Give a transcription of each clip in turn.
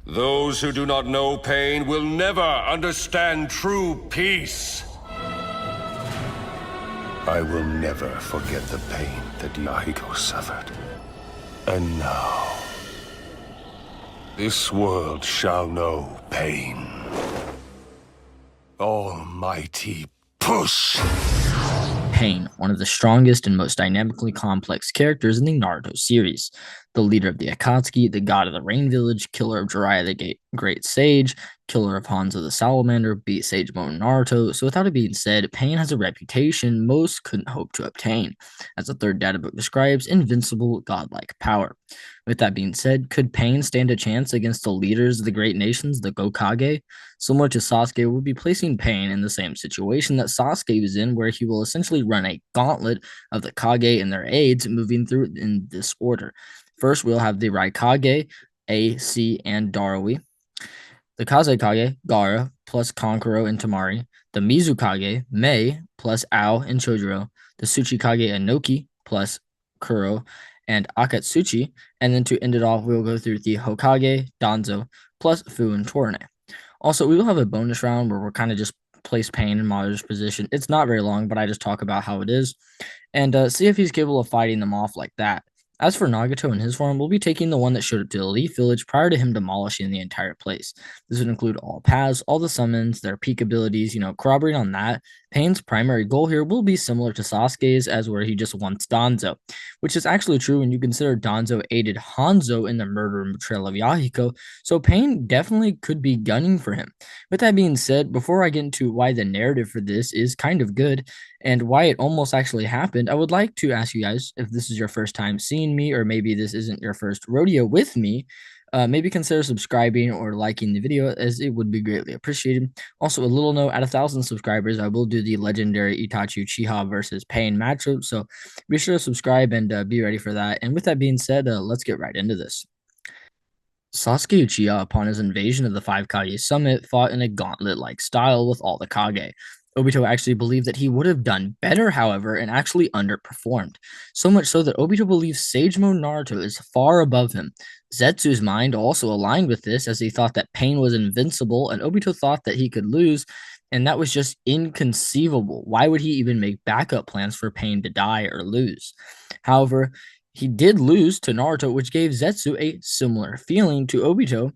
Those who do not know pain will never understand true peace. I will never forget the pain that Yahiko suffered. And now, this world shall know pain. Almighty push! Pain, one of the strongest and most dynamically complex characters in the Naruto series. The leader of the Akatsuki, the god of the Rain Village, killer of Jiraiya the Great Sage, killer of Hanzo the Salamander, beat Sage Mode Naruto. So without it being said, Pain has a reputation most couldn't hope to obtain. As the third data book describes, invincible godlike power. With that being said, could Pain stand a chance against the leaders of the great nations, the Gokage? Similar to Sasuke, we'll be placing Pain in the same situation that Sasuke was in, where he will essentially run a gauntlet of the Kage and their aides, moving through in this order. First, we'll have the Raikage, Ayy Cee and Darui, the Kazekage, Gaara, plus Kankuro and Temari, the Mizukage, Mei, plus Ao and Chojuro, the Tsuchikage Ohnoki, plus Kuro, and Akatsuchi, and then to end it off, we'll go through the Hokage, Danzo, plus Fu and Torne. Also, we will have a bonus round where we're kind of just place Pain in Madara's position. It's not very long, but I just talk about how it is, and see if he's capable of fighting them off like that. As for Nagato and his form, we'll be taking the one that showed up to the Leaf Village prior to him demolishing the entire place. This would include all paths, all the summons, their peak abilities, corroborating on that. Pain's primary goal here will be similar to Sasuke's, as where he just wants Danzo, which is actually true when you consider Danzo aided Hanzo in the murder and betrayal of Yahiko, so Pain definitely could be gunning for him. With that being said, before I get into why the narrative for this is kind of good, and why it almost actually happened, I would like to ask you guys, if this is your first time seeing me, or maybe this isn't your first rodeo with me, maybe consider subscribing or liking the video, as it would be greatly appreciated. Also, a little note, at 1,000 subscribers, I will do the legendary Itachi Uchiha versus Pain matchup, so be sure to subscribe and be ready for that. And with that being said, let's get right into this. Sasuke Uchiha, upon his invasion of the Five Kage Summit, fought in a gauntlet-like style with all the Kage. Obito actually believed that he would have done better, however, and actually underperformed. So much so that Obito believes Sage Mode Naruto is far above him. Zetsu's mind also aligned with this, as he thought that Pain was invincible, and Obito thought that he could lose, and that was just inconceivable. Why would he even make backup plans for Pain to die or lose? However, he did lose to Naruto, which gave Zetsu a similar feeling to Obito,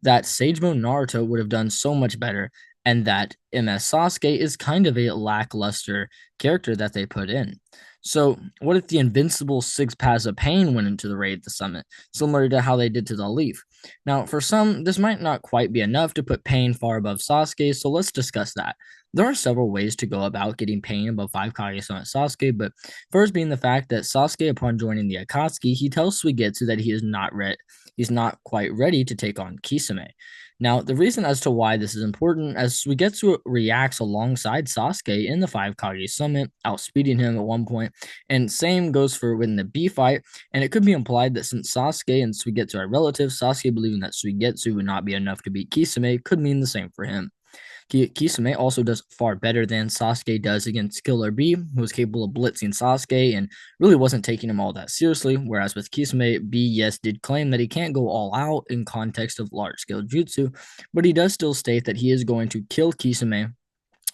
that Sage Mode Naruto would have done so much better, and that MS Sasuke is kind of a lackluster character that they put in. So, what if the invincible six paths of Pain went into the raid at the summit, similar to how they did to the Leaf? Now, for some, this might not quite be enough to put Pain far above Sasuke, so let's discuss that. There are several ways to go about getting Pain above 5 Kage Summit Sasuke, but first being the fact that Sasuke, upon joining the Akatsuki, he tells Suigetsu that he's not quite ready to take on Kisame. Now, the reason as to why this is important, as Suigetsu reacts alongside Sasuke in the 5 Kage Summit, outspeeding him at one point, and same goes for when the B fight, and it could be implied that since Sasuke and Suigetsu are relatives, Sasuke believing that Suigetsu would not be enough to beat Kisame could mean the same for him. Kisame also does far better than Sasuke does against Killer B, who was capable of blitzing Sasuke and really wasn't taking him all that seriously, whereas with Kisame, B, yes, did claim that he can't go all out in context of large-scale jutsu, but he does still state that he is going to kill Kisame,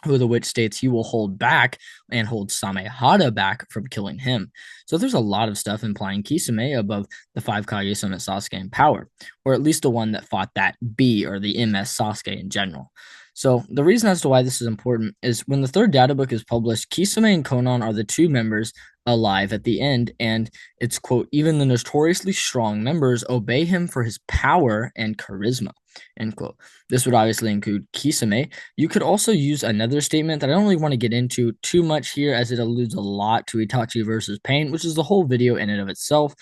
who the which states he will hold back and hold Samehada back from killing him. So there's a lot of stuff implying Kisame above the 5 Kage Summit Sasuke in power, or at least the one that fought that B, or the MS Sasuke in general. So the reason as to why this is important is when the third data book is published, Kisame and Konan are the two members alive at the end, and it's, quote, even the notoriously strong members obey him for his power and charisma, end quote. This would obviously include Kisame. You could also use another statement that I don't really want to get into too much here, as it alludes a lot to Itachi versus Pain, which is the whole video in and of itself.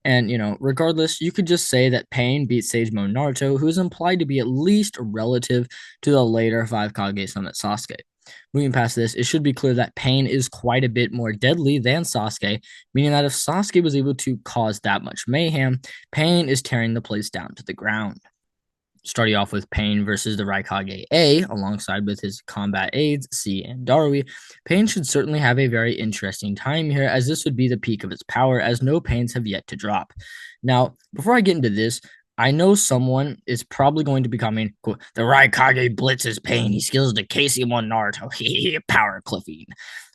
And, regardless, you could just say that Pain beats Sage Mode Naruto, who is implied to be at least relative to the later 5 Kage Summit Sasuke. Moving past this, it should be clear that Pain is quite a bit more deadly than Sasuke, meaning that if Sasuke was able to cause that much mayhem, Pain is tearing the place down to the ground. Starting off with Pain versus the Raikage A, alongside with his combat aides, Cee and Darui, Pain should certainly have a very interesting time here, as this would be the peak of its power, as no Pains have yet to drop. Now, before I get into this, I know someone is probably going to be coming. Quote, the Raikage blitzes Pain. He skills the KC1 Naruto. Power cliffing.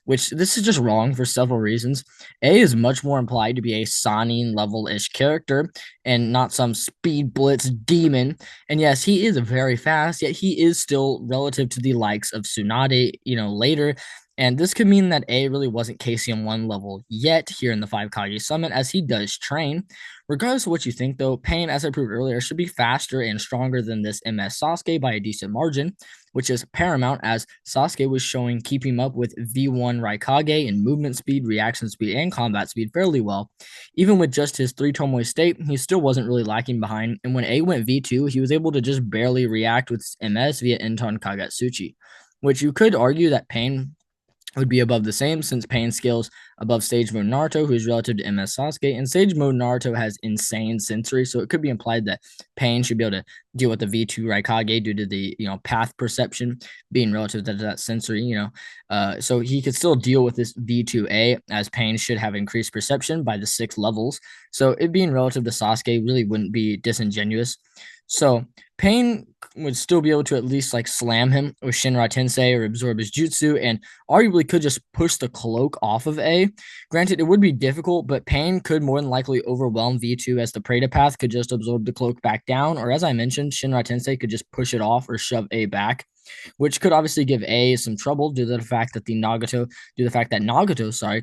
Which this is just wrong for several reasons. A is much more implied to be a Sanin level-ish character and not some speed blitz demon. And yes, he is very fast, yet he is still relative to the likes of Tsunade, later. And this could mean that A really wasn't KCM1 level yet here in the 5 Kage Summit, as he does train. Regardless of what you think, though, Pain, as I proved earlier, should be faster and stronger than this MS Sasuke by a decent margin, which is paramount as Sasuke was showing keeping up with V1 Raikage in movement speed, reaction speed, and combat speed fairly well. Even with just his 3 Tomoe state, he still wasn't really lacking behind, and when A went V2, he was able to just barely react with MS via Inton Kagetsuchi, which you could argue that Pain would be above the same since Pain scales above Sage Mode Naruto, who's relative to MS Sasuke, and Sage Mode Naruto has insane sensory, so it could be implied that Pain should be able to deal with the V2 Raikage due to the path perception being relative to that sensory, so he could still deal with this V2A as Pain should have increased perception by the 6 levels, so it being relative to Sasuke really wouldn't be disingenuous. So Pain would still be able to at least like slam him with Shinra Tensei or absorb his jutsu, and arguably could just push the cloak off of A. Granted, it would be difficult, but Pain could more than likely overwhelm V2 as the Preta path could just absorb the cloak back down, or as I mentioned, Shinra Tensei could just push it off or shove A back, which could obviously give A some trouble due to the fact that Nagato,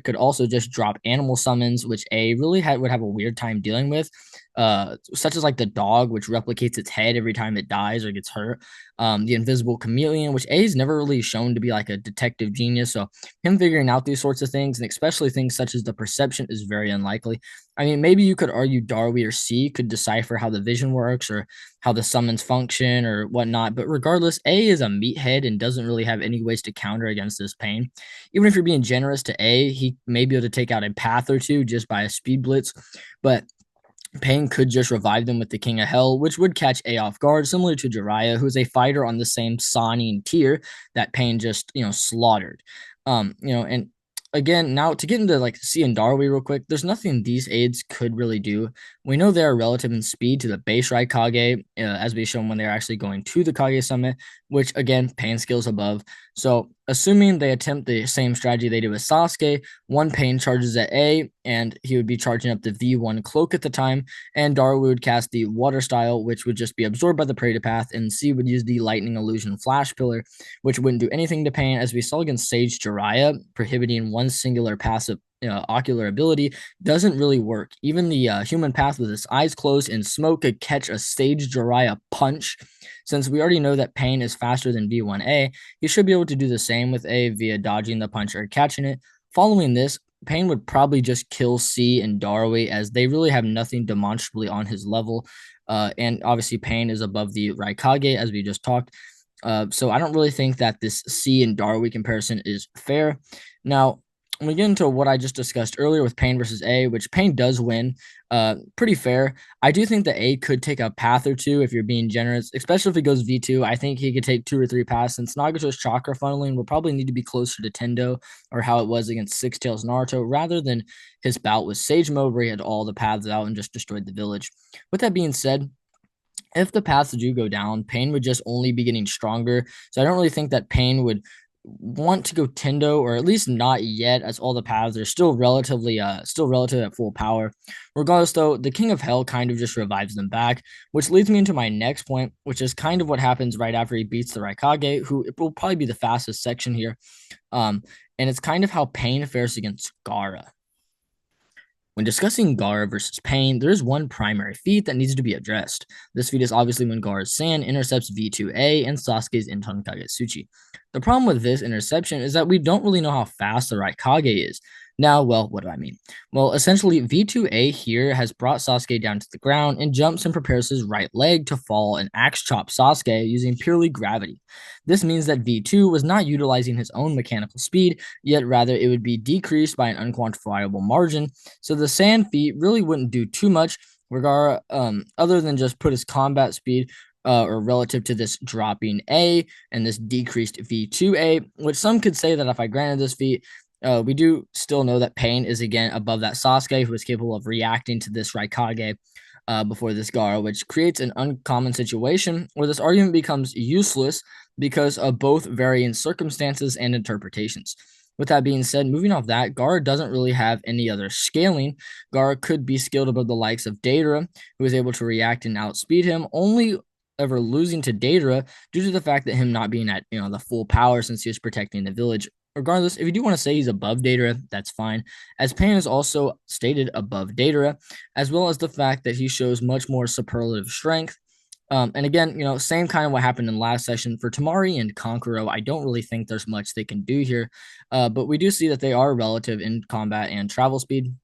could also just drop animal summons, which A really would have a weird time dealing with, such as like the dog, which replicates its head every time it dies or gets hurt. The invisible chameleon, which A is never really shown to be like a detective genius. So him figuring out these sorts of things, and especially things such as the perception, is very unlikely. I mean, maybe you could argue Darui or C could decipher how the vision works or how the summons function or whatnot. But regardless, A is a meathead and doesn't really have any ways to counter against this Pain. Even if you're being generous to A, he may be able to take out a path or two just by a speed blitz. But Pain could just revive them with the King of Hell, which would catch A off guard, similar to Jiraiya, who's a fighter on the same Sanin tier that Pain just, slaughtered. And again, now to get into like C and Darui real quick, there's nothing these aids could really do. We know they are relative in speed to the base Raikage, as we shown when they're actually going to the Kage Summit, which again, Pain skills above. So assuming they attempt the same strategy they did with Sasuke, one Pain charges at A, and he would be charging up the V1 cloak at the time, and Darui would cast the water style, which would just be absorbed by the Preta path, and C would use the lightning illusion flash pillar, which wouldn't do anything to Pain, as we saw against Sage Jiraiya, prohibiting one singular passive ocular ability doesn't really work. Even the human path with his eyes closed and smoke could catch a Sage Jiraiya punch. Since we already know that Pain is faster than V1A, he should be able to do the same with A via dodging the punch or catching it. Following this, Pain would probably just kill C and Darui, as they really have nothing demonstrably on his level. And obviously Pain is above the Raikage, as we just talked. So I don't really think that this C and Darui comparison is fair. Now, when we get into what I just discussed earlier with Pain versus A, which Pain does win, pretty fair. I do think that A could take a path or two if you're being generous, especially if he goes V2. I think he could take 2 or 3 paths, since Nagato's chakra funneling will probably need to be closer to Tendo or how it was against Six Tails Naruto, rather than his bout with Sage Mode where he had all the paths out and just destroyed the village. With that being said, if the paths do go down, Pain would just only be getting stronger. So I don't really think that Pain would want to go Tendo, or at least not yet, as all the paths are still relative at full power. Regardless, though, the King of Hell kind of just revives them back, which leads me into my next point, which is kind of what happens right after he beats the Raikage, who it will probably be the fastest section here. And it's kind of how Pain fares against Gaara. When discussing Gaara versus Pain, there is one primary feat that needs to be addressed. This feat is obviously when Gaara's Sand intercepts V2A and Sasuke's Inton Kagetsuchi. The problem with this interception is that we don't really know how fast the Raikage is. Now, well, what do I mean? Well, essentially, V2A here has brought Sasuke down to the ground and jumps and prepares his right leg to fall and axe chop Sasuke using purely gravity. This means that V2 was not utilizing his own mechanical speed, yet rather it would be decreased by an unquantifiable margin, so the sand feat really wouldn't do too much other than just put his combat speed or relative to this dropping A and this decreased V2A, which some could say that if I granted this feat, we do still know that Pain is again above that Sasuke, who is capable of reacting to this Raikage. before this Gaara, which creates an uncommon situation where this argument becomes useless because of both varying circumstances and interpretations. With that being said, moving off that, Gaara doesn't really have any other scaling. Gaara could be skilled above the likes of Deidara, who is able to react and outspeed him, only ever losing to Deidara due to the fact that him not being at the full power since he was protecting the village. Regardless, if you do want to say he's above Deidara, that's fine, as Pain is also stated above Deidara, as well as the fact that he shows much more superlative strength. And again, same kind of what happened in last session for Temari and Kankuro. I don't really think there's much they can do here, but we do see that they are relative in combat and travel speed.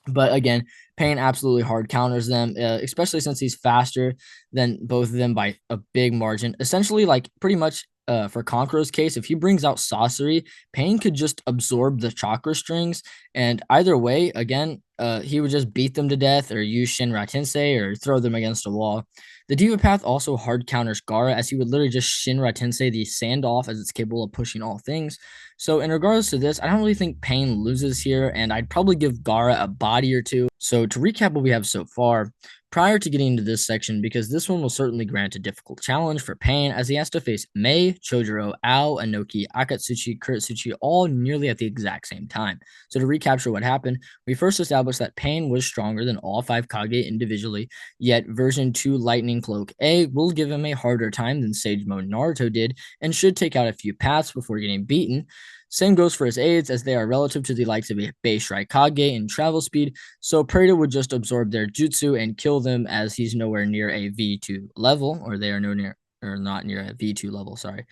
But again, Pain absolutely hard counters them, especially since he's faster than both of them by a big margin. Essentially, like pretty much for Kankuro's case, if he brings out sorcery, Pain could just absorb the chakra strings, and either way, again, he would just beat them to death or use Shinra Tensei or throw them against a wall. The Diva Path also hard counters Gaara, as he would literally just Shinra Tensei the sand off, as it's capable of pushing all things. So in regards to this, I don't really think Pain loses here, and I'd probably give Gaara a body or two. So to recap what we have so far, prior to getting into this section, because this one will certainly grant a difficult challenge for Pain, as he has to face Mei, Chojuro, Ao, Ohnoki, Akatsuchi, Kuretsuchi, all nearly at the exact same time. So to recapture what happened, we first established that Pain was stronger than all 5 Kage individually, yet version 2 Lightning Cloak A will give him a harder time than Sage Mode Naruto did, and should take out a few paths before getting beaten. Same goes for his aids, as they are relative to the likes of a base Raikage in travel speed, so Preta would just absorb their jutsu and kill them, as he's nowhere near a V2 level, or they are not near a V2 level, sorry.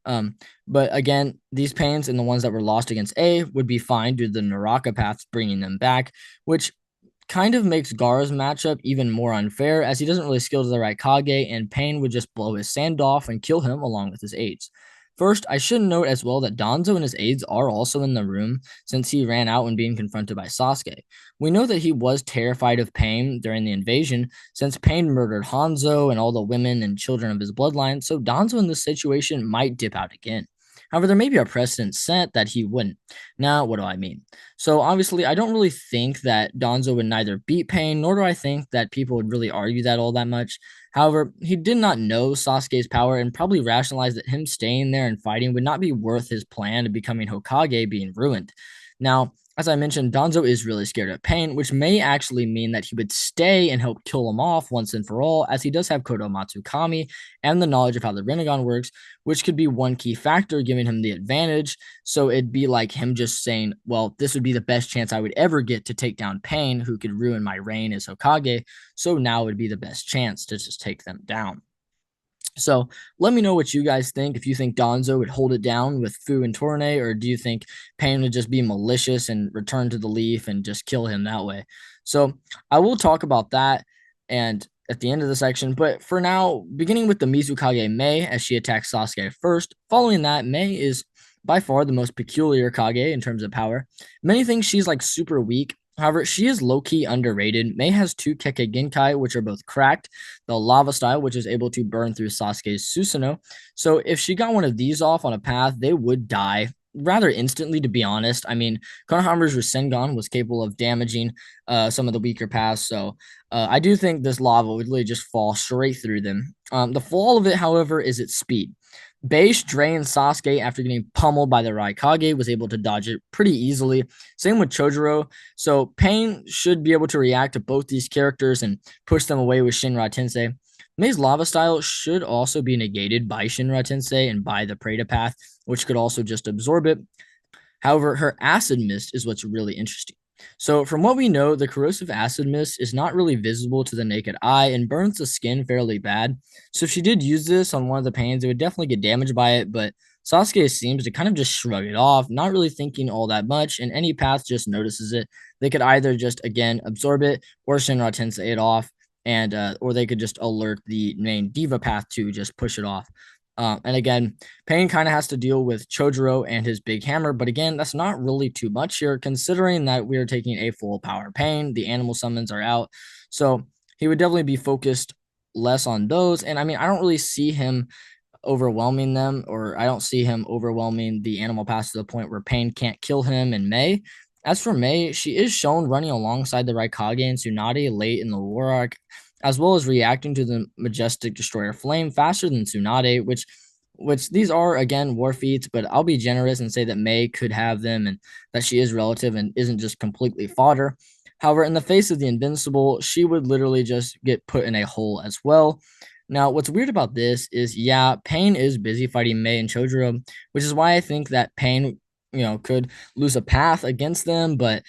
But again, these Pains and the ones that were lost against A would be fine due to the Naraka paths bringing them back, which kind of makes Gaara's matchup even more unfair, as he doesn't really skill to the Raikage, and Pain would just blow his sand off and kill him along with his aids. First, I should note as well that Danzo and his aides are also in the room, since he ran out when being confronted by Sasuke. We know that he was terrified of Pain during the invasion, since Pain murdered Hanzo and all the women and children of his bloodline, so Danzo in this situation might dip out again. However, there may be a precedent set that he wouldn't. Now, what do I mean? So obviously, I don't really think that Danzo would neither beat Pain, nor do I think that people would really argue that all that much. However, he did not know Sasuke's power and probably rationalized that him staying there and fighting would not be worth his plan of becoming Hokage being ruined. Now, as I mentioned, Danzo is really scared of Pain, which may actually mean that he would stay and help kill him off once and for all, as he does have Kodo Matsukami and the knowledge of how the Rinnegan works, which could be one key factor giving him the advantage. So it'd be like him just saying, well, this would be the best chance I would ever get to take down Pain, who could ruin my reign as Hokage, so now would be the best chance to just take them down. So let me know what you guys think. If you think Danzo would hold it down with Fu and Tournay, or do you think Pain would just be malicious and return to the Leaf and just kill him that way? So I will talk about that and at the end of the section. But for now, beginning with the Mizukage Mei, as she attacks Sasuke first. Following that, Mei is by far the most peculiar Kage in terms of power. Many think she's like super weak. However, she is low-key underrated. Mei has 2 Kekkei Genkai, which are both cracked. The lava style, which is able to burn through Sasuke's Susanoo. So if she got one of these off on a path, they would die rather instantly, to be honest. I mean, Konohamaru's Rasengan was capable of damaging some of the weaker paths. So I do think this lava would really just fall straight through them. The flaw of it, however, is its speed. Beish drained Sasuke after getting pummeled by the Raikage, was able to dodge it pretty easily. Same with Chojuro. So Pain should be able to react to both these characters and push them away with Shinra Tensei. Mei's lava style should also be negated by Shinra Tensei and by the Preta path, which could also just absorb it. However, her acid mist is what's really interesting. So from what we know, the corrosive acid mist is not really visible to the naked eye and burns the skin fairly bad. So if she did use this on one of the Pains, it would definitely get damaged by it, but Sasuke seems to kind of just shrug it off, not really thinking all that much, and any path just notices it. They could either just, again, absorb it or Shinra Tensei it off, and or they could just alert the main Diva path to just push it off. And again, Pain kind of has to deal with Chojuro and his big hammer, but again, that's not really too much here, considering that we are taking a full power Pain. The animal summons are out, so he would definitely be focused less on those. And I mean, I don't really see him overwhelming them, or I don't see him overwhelming the animal pass to the point where Pain can't kill him and Mei. As for Mei, she is shown running alongside the Raikage and Tsunade late in the war arc, as well as reacting to the majestic destroyer flame faster than Tsunade, which these are again war feats, but I'll be generous and say that Mei could have them and that she is relative and isn't just completely fodder. However, in the face of the invincible, she would literally just get put in a hole as well. Now, what's weird about this is, yeah, Pain is busy fighting Mei and Chojuro, which is why I think that Pain, could lose a path against them, but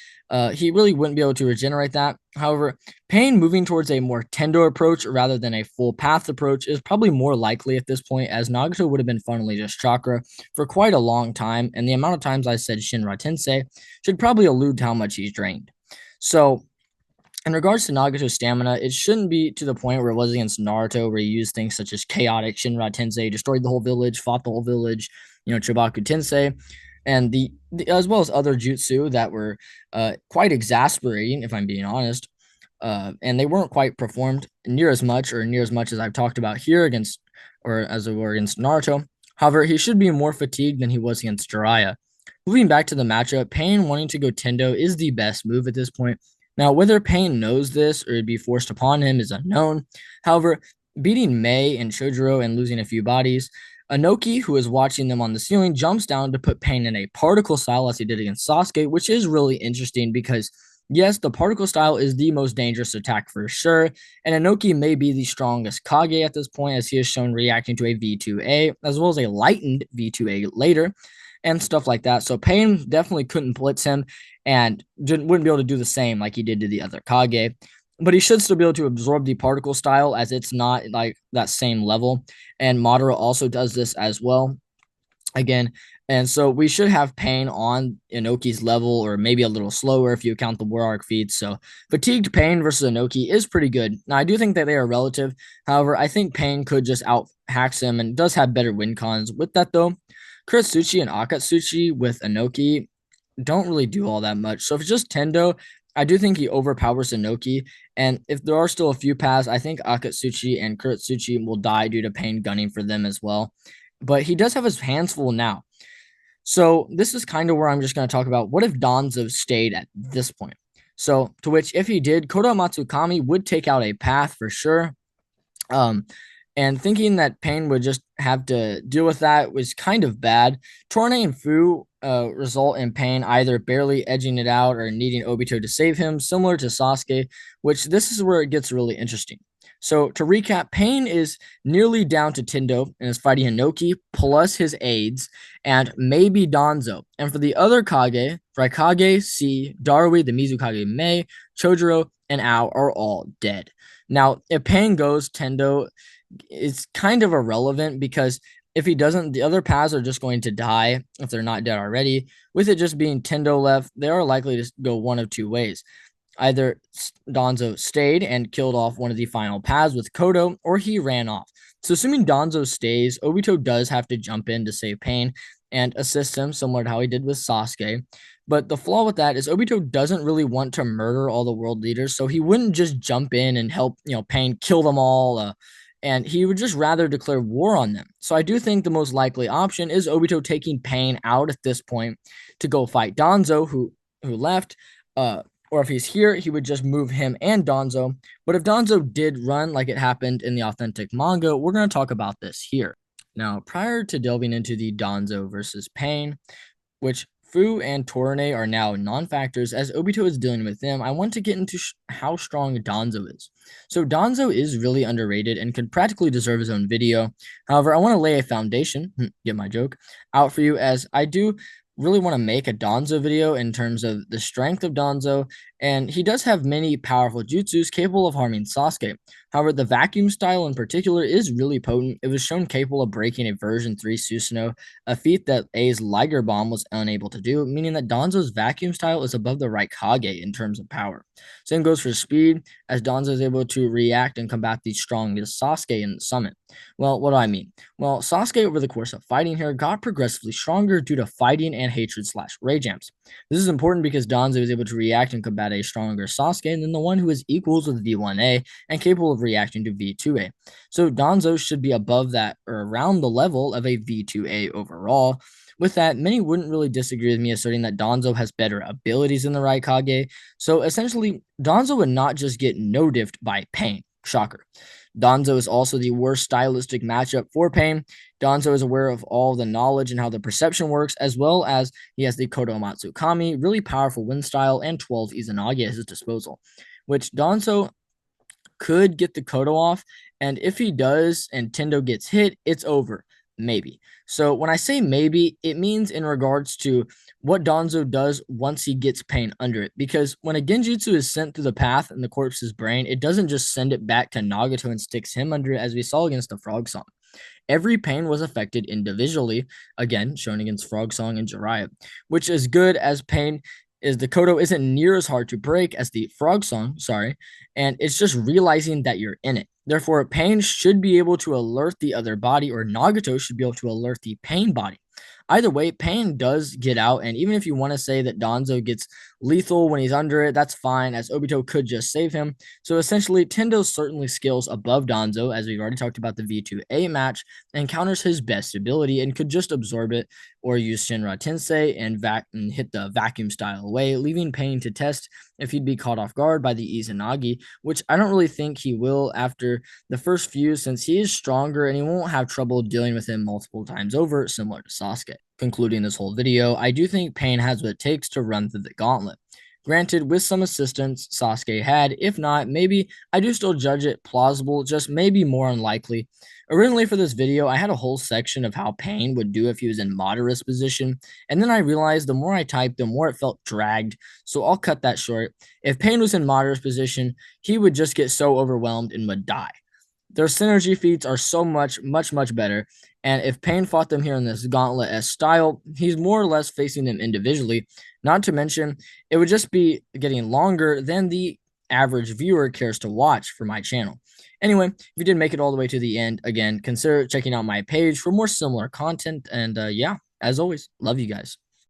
he really wouldn't be able to regenerate that. However, Pain moving towards a more Tendo approach rather than a full path approach is probably more likely at this point, as Nagato would have been funneling just chakra for quite a long time, and the amount of times I said Shinra Tensei should probably allude to how much he's drained. So, in regards to Nagato's stamina, it shouldn't be to the point where it was against Naruto, where he used things such as chaotic Shinra Tensei, destroyed the whole village, fought the whole village, Chobaku Tensei, and the as well as other jutsu that were quite exasperating, if I'm being honest. And they weren't quite performed near as much as I've talked about here against, or as it were against Naruto. However, he should be more fatigued than he was against Jiraiya. Moving back to the matchup, Pain wanting to go Tendo is the best move at this point. Now, whether Pain knows this or it'd be forced upon him is unknown. However, beating Mei and Chojuro and losing a few bodies, Ohnoki, who is watching them on the ceiling, jumps down to put Pain in a particle style as he did against Sasuke, which is really interesting because, yes, the particle style is the most dangerous attack for sure, and Ohnoki may be the strongest Kage at this point, as he is shown reacting to a V2A, as well as a lightened V2A later, and stuff like that. So Pain definitely couldn't blitz him and wouldn't be able to do the same like he did to the other Kage. But he should still be able to absorb the particle style, as it's not like that same level. And Madara also does this as well. Again, and so we should have Pain on Inoki's level, or maybe a little slower if you count the War Arc feats. So fatigued Pain versus Ohnoki is pretty good. Now I do think that they are relative. However, I think Pain could just out hacks him and does have better win cons. With that though, Kuretsuchi and Akatsuchi with Ohnoki don't really do all that much. So if it's just Tendo, I do think he overpowers Ohnoki. And if there are still a few paths, I think Akatsuchi and Kuretsuchi will die due to Pain gunning for them as well. But he does have his hands full now. So this is kind of where I'm just going to talk about what if Danzo stayed at this point. So to which, if he did, Koda Matsukami would take out a path for sure. And thinking that Pain would just have to deal with that was kind of bad. Torne and Fu result in Pain either barely edging it out or needing Obito to save him, similar to Sasuke, which this is where it gets really interesting. So to recap, Pain is nearly down to Tendo and is fighting Ohnoki plus his aides and maybe Danzo. And for the other Kage, Raikage, C, Darui, the Mizukage Mei, Chojuro, and Ao are all dead. Now, if Pain goes, Tendo is kind of irrelevant because if he doesn't, the other paths are just going to die if they're not dead already. With it just being Tendo left, they are likely to go one of two ways. Either Danzo stayed and killed off one of the final paths with Kodo, or he ran off. So assuming Danzo stays, Obito does have to jump in to save Pain and assist him, similar to how he did with Sasuke. But the flaw with that is Obito doesn't really want to murder all the world leaders, so he wouldn't just jump in and help, Pain kill them all, and he would just rather declare war on them. So I do think the most likely option is Obito taking Pain out at this point to go fight Danzo, who left, or if he's here, he would just move him and Danzo. But if Danzo did run like it happened in the authentic manga, we're going to talk about this here. Now, prior to delving into the Danzo versus Pain, which Fu and Torne are now non-factors as Obito is dealing with them, I want to get into how strong Danzo is. So Danzo is really underrated and could practically deserve his own video. However, I want to lay a foundation, get my joke, out for you, as I do really want to make a Danzo video in terms of the strength of Danzo, and he does have many powerful jutsus capable of harming Sasuke. However, the vacuum style in particular is really potent. It was shown capable of breaking a version 3 Susanoo, a feat that A's Liger Bomb was unable to do, meaning that Danzo's vacuum style is above the Raikage in terms of power. Same goes for speed, as Danzo is able to react and combat the strongest Sasuke in the summit. Well, what do I mean? Well, Sasuke over the course of fighting here got progressively stronger due to fighting and hatred / rage amps. This is important because Danzo is able to react and combat a stronger Sasuke than the one who is equals with V1A and capable of reacting to V2A. So Danzo should be above that or around the level of a V2A overall, With that, many wouldn't really disagree with me asserting that Danzo has better abilities than the Raikage. So essentially, Danzo would not just get no-diffed by Pain. Shocker. Danzo is also the worst stylistic matchup for Pain. Danzo is aware of all the knowledge and how the perception works, as well as he has the Kodomatsu Kami, really powerful wind style, and 12 Izanagi at his disposal, which Danzo could get the Kodo off, and if he does and Tendo gets hit, it's over. Maybe. So when I say maybe, it means in regards to what Danzo does once he gets Pain under it. Because when a Genjutsu is sent through the path in the corpse's brain, it doesn't just send it back to Nagato and sticks him under it, as we saw against the Frog Song. Every Pain was affected individually, again, shown against Frog Song and Jiraiya, which is good as Pain is the Kodo isn't near as hard to break as the Frog Song, and it's just realizing that you're in it. Therefore, Pain should be able to alert the other body, or Nagato should be able to alert the Pain body. Either way, Pain does get out, and even if you want to say that Danzo gets lethal when he's under it, that's fine, as Obito could just save him. So essentially, Tendo certainly scales above Danzo, as we've already talked about the V2A match, and counters his best ability and could just absorb it or use Shinra Tensei and hit the vacuum style away, leaving Pain to test if he'd be caught off guard by the Izanagi, which I don't really think he will after the first few, since he is stronger and he won't have trouble dealing with him multiple times over, similar to Sasuke. Concluding this whole video, I do think Pain has what it takes to run through the gauntlet. Granted, with some assistance Sasuke had, if not, maybe I do still judge it plausible, just maybe more unlikely. Originally for this video, I had a whole section of how Pain would do if he was in Madara's position, and then I realized the more I typed, the more it felt dragged, so I'll cut that short. If Pain was in Madara's position, he would just get so overwhelmed and would die. Their synergy feats are so much better, and if Pain fought them here in this gauntlet as style, he's more or less facing them individually. Not to mention, it would just be getting longer than the average viewer cares to watch for my channel. Anyway, if you did make it all the way to the end, again, consider checking out my page for more similar content, and yeah, as always, love you guys.